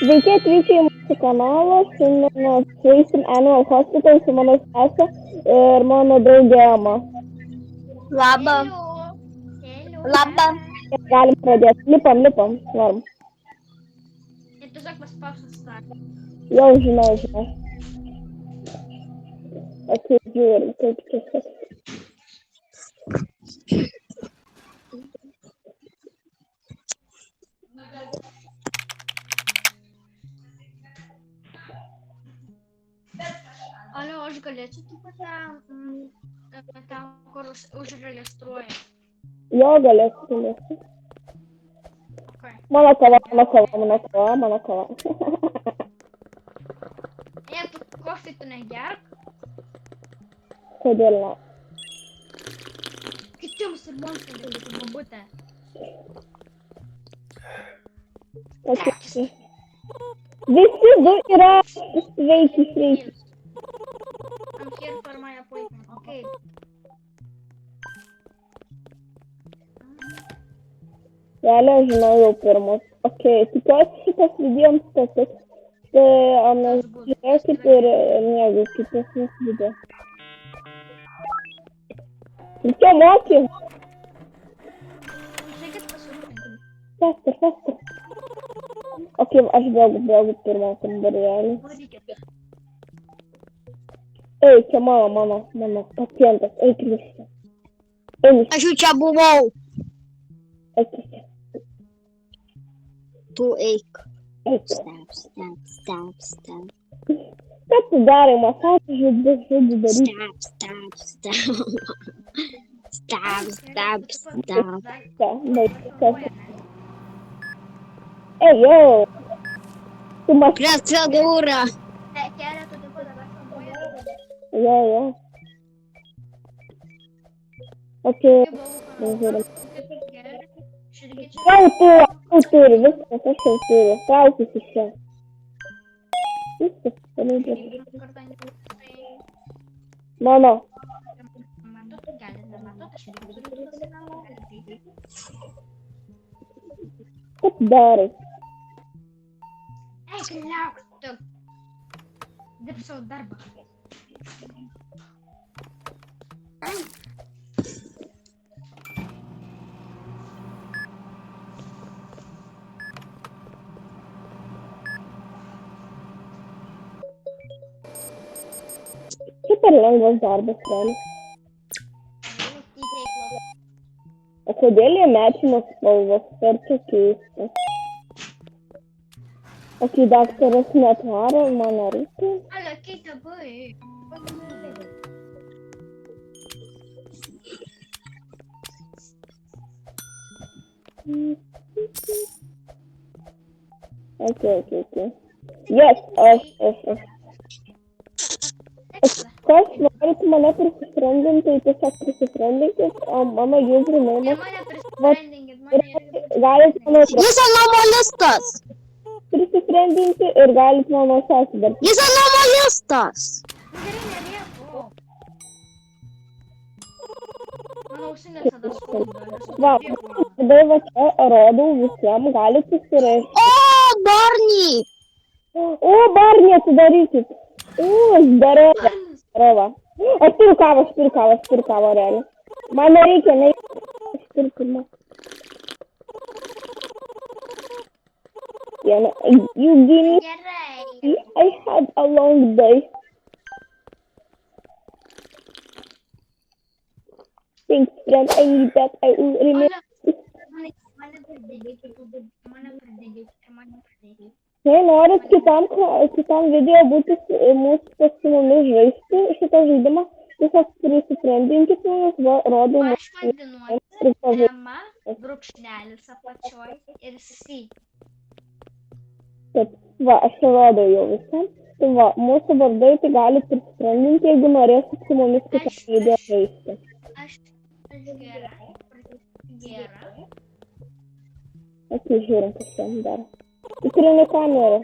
Sveiki atvykę į mūsų kanalą. Šiandien žaisim Animal Hospital su mano sese ir mano draugė Ema. Labą. Labą. Galim pradėti. Lipam. Varom. Ir tiesiog paspausti startą. Jau žinau. Žiūrim, kaip čia sekasi. Alio, aš galėčiau taip pat tam, kur užregistruoja. Jo, galėsiu. Okay. Mano kava. Tu kofį tu negerk. Kodėl ne? Kitiems ir monstrai galėtų pabūti. Okay. Visi du yra sveiki. I'm here for my appointment, okay. Realiai žinau jau pirmus. Ok, tikiuosi šitas video jums patiks. Tai žiūrėkit ir mėgaukitės mūsų video. Ir čia moki? Žiūrėkit pasirūpinti. Faster. Ok, aš bėgu pirmą kambarėlį. Ei, čia mano pacientas. Eik viską. Aš jau čia buvau. Eik. Tu eik. Eik. Stop. Ką tu darai? Masažą žodžiu daryti. Stop. Baik. Ei, jau. Tu masažą. Procedūra. Kelia, tu taip pat dabar kalboje. Jo. Ok. Žiūrim. Jau turi, viskas, aš jau turiu. Traukis iš čia. Viskas, panaudžiu. Mano. Ką tu darai? Eik, liauk, tu. Dirb savo darbą. Super lengvas darbas, realiai. O kodėl jie mėčinos spalvos? Per čia keista. Ok, daktaras netvaro, mano reikia. Alio, keita buvai. Ok. Yes, aš. Kas norit mane prisifriendinti, tai tiesiog prisifriendinkit, o mano username Ir mane prisifriendinkit, mane irgi. galit mano Jis anomalistas. prisifriendinti ir galit mano sesį dar. Jis anomalistas. Gerai, nerėku. Mano ausinės tada skauda. Va, tada va čia rodau visiems, galit susirašyti. O, Barney. O, Barney, atsidarykit. Здорово. Aš turiu kavą, realiai. Man nereikia, aš turiu pirmą. You give me, Gerai. I had a long day. Thanks, friend, I need that, I will remember. Mane pradėdė. Jei norit kitam video būti mūsų su mumis žaisti šitą žaidimą, tiesiog prisifriendinkit mumis, rodau Aš vadinuosi Ema, brūkšnelis apačioj ir C. Taip, va, aš rodau jau visam. Tai va, mūsų vardai tai galit prisifriendinti, jeigu norėsit su mumis kitą video žaisti. Aš gera. Ok, žiūrim, kas ten daro. Tikrinė kamera.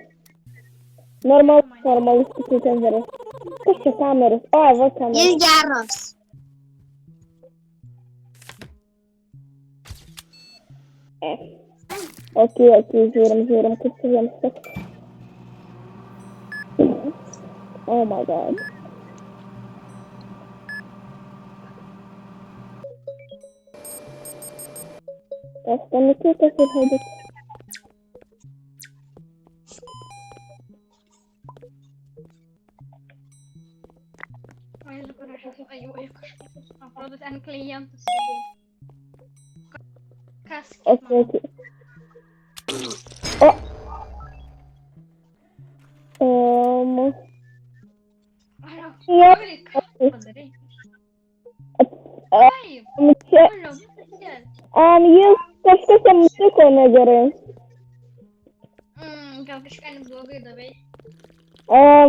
Normalus tikrinės darai. Kas čia kameras? O, va kamera. Jis geras. Ok, žiūrim, kaip čia jiems sekasi. Oh my god. Останется приходить. Ой, заперечу, ой, яка ж правда, там клієнти сидять. Каски, мама. Окей. О! Алло, Я- Толік, подари. Ай, Це, алло, сидять. є щось музику на гори. Капочка не блогай, давай.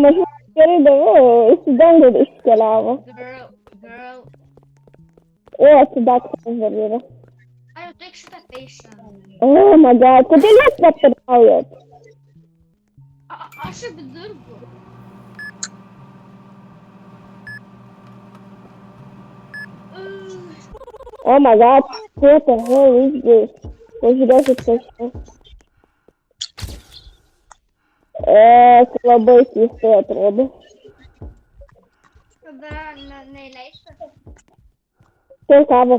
Можливо, передаву, сюди буде стрілява. Girl. О, сюди конвертира. Алло, take shot. О май гад, куди нас потеряють? А що бедурку? О май гад, what the hell is this? Ось це все. Слабий все треба. Когда не лейся. Це кава.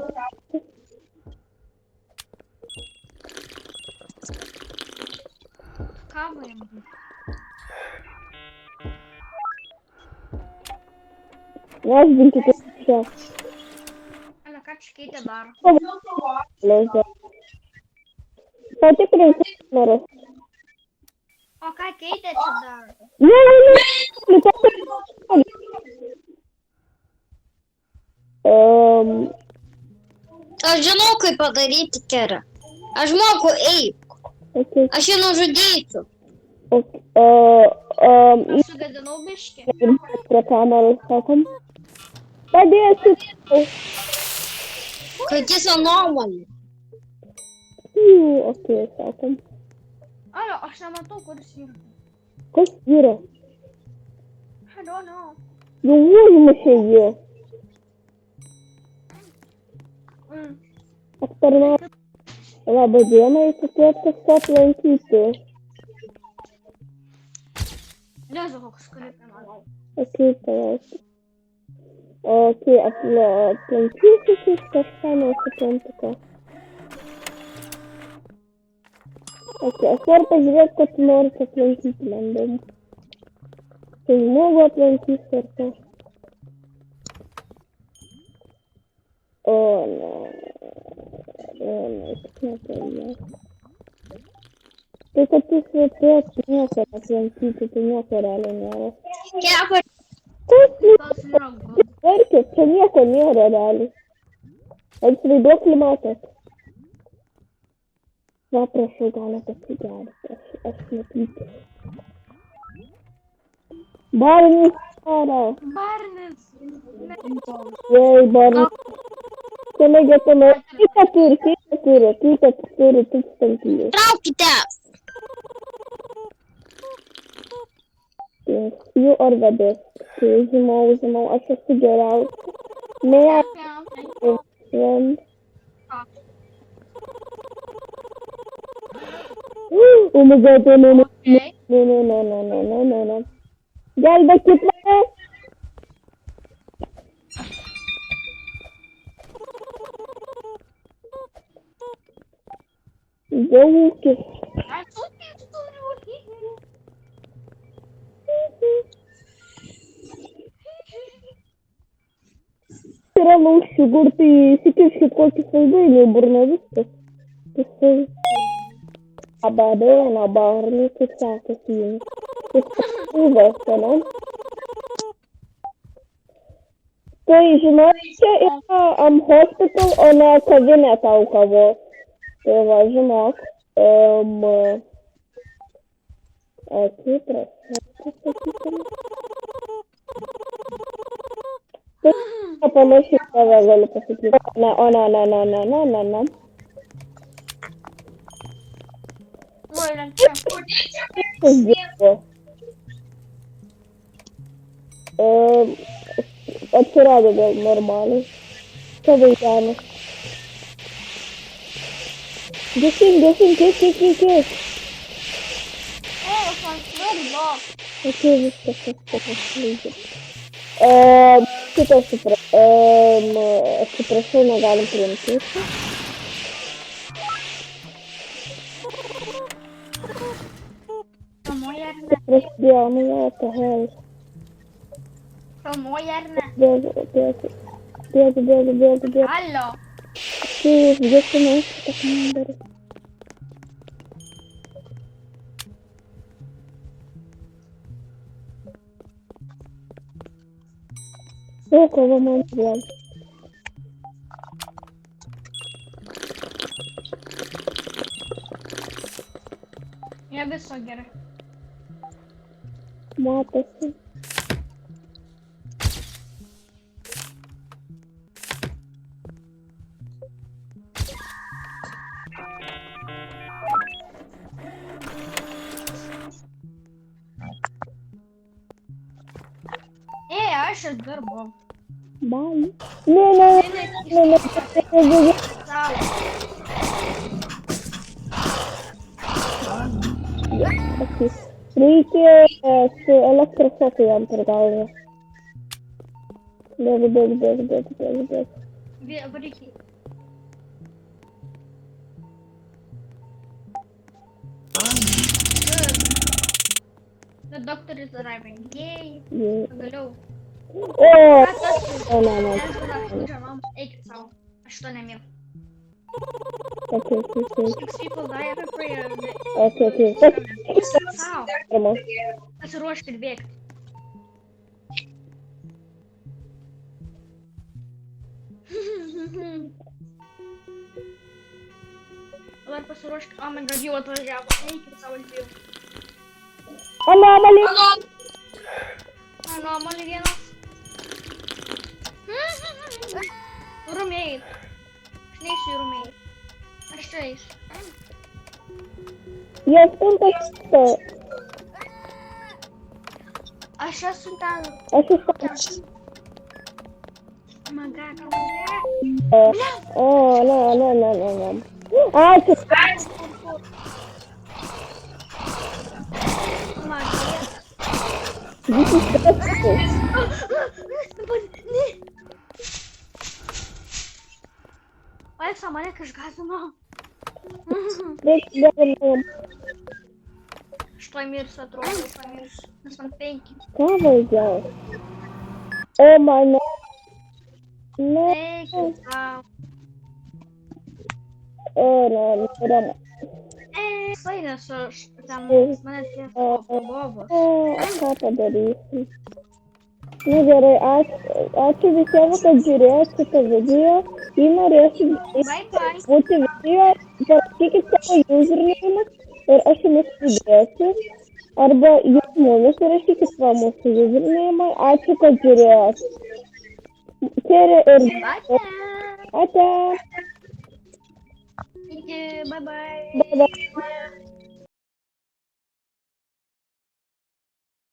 Каваємо. Наш бінтики все. Алло, качки йде бар. Лезе. Пойти принципно. О, как йде сюди. А жінок подарити кера. А жмоку, ей, Окей. а ще нужу дійцю. А сюди до новбишки? Про камеру саком. Подесі. Хотіться нормально. Окей, саком. Алло, а що на ту кудись їм? Костіра. Алло, ну. Ну, ще є. Акторна. Лабодема і кукетка стопленькіти. Я звук скрипи мало. Окей, пожалуйста. Окей, а пленкіти каштана стопленка. Окей, а скоро поживет кот Норка пленкіти ландом. Ты не могу пленкіти сердца. О, no. Только ты святой, нехуй на пленкіти, ты нехуй реально не раз. Я Верки, це нехуй не реально. Он свидок климатик. Я прошу Гана посидят, аж смотрите. Барни, Сара. Барнес. Ей, Барни. Це не готово. Кіта-тури, тут станкіли. травки те. You are the best. Зимов, I should figure out. May I friend? Oh my god, no. Окей. No. Gel bakayım. Yavuk. А тут я стою. Сирано гурти сіківські коки файдені бурновисти. Ти абадена барні кицяки сіни. Ти весело. Ты знаете, это hospital, она кабинета у кого? Ты возьмок. Кипрос. Ты помощи сказали посетить. На. Ой, Ленча. Сделала. Вчера был нормально. Что вы тянешь? Гасим, кис. О, Сан, Okei, viskas lygiai. Šitą atsiprašau, negalim priimti. Filmuoji ar ne? Prasidėjo, nu jo, to hell. Filmuoji ar ne? Bėgu. Alio. Ты где ты можешь так не говорить? О, кого мы делаем? Я без согера. Матосы. Aš ir dirbau. Bye. Ne. Sau. Reikia su elektros šoku jam per galvą. Bėgu. Varyk. The doctor is arriving. Yay. Pagaliau. Ne. Eikit savo. Aš to nemėgau. Okay. 6 people die every prayer. Okay. Sau. Pasiruoškit bėgti. Dabar pasiruoškit. Oh my god, jau atvažiavo. Eikit savo dviejų. Anomaly vienas. Rūmėjai. Aš neįsiu į rūmėjai. Aš čia eisiu. Я спунту. Aš esu ten. Maga, No. Ačiū. Alexa, mane kažgazino. Aš tuoj mirsiu, atrodo. Nes man 5. Ką vaidžiau? O, mane. Eikit sau. Ne. Sai nesu, ten mane ties pabobos. Ką padarysim? Nu gerai, ačiū visiems, kad žiūrėjot šitą video. Jei norėsit būti video, parašykit savo username ir aš jumis pridėsiu. Arba jūs mumis parašykit savo mūsų username. Ačiū, kad žiūrėjot. Ačiū. Iki, bye bye. Bye.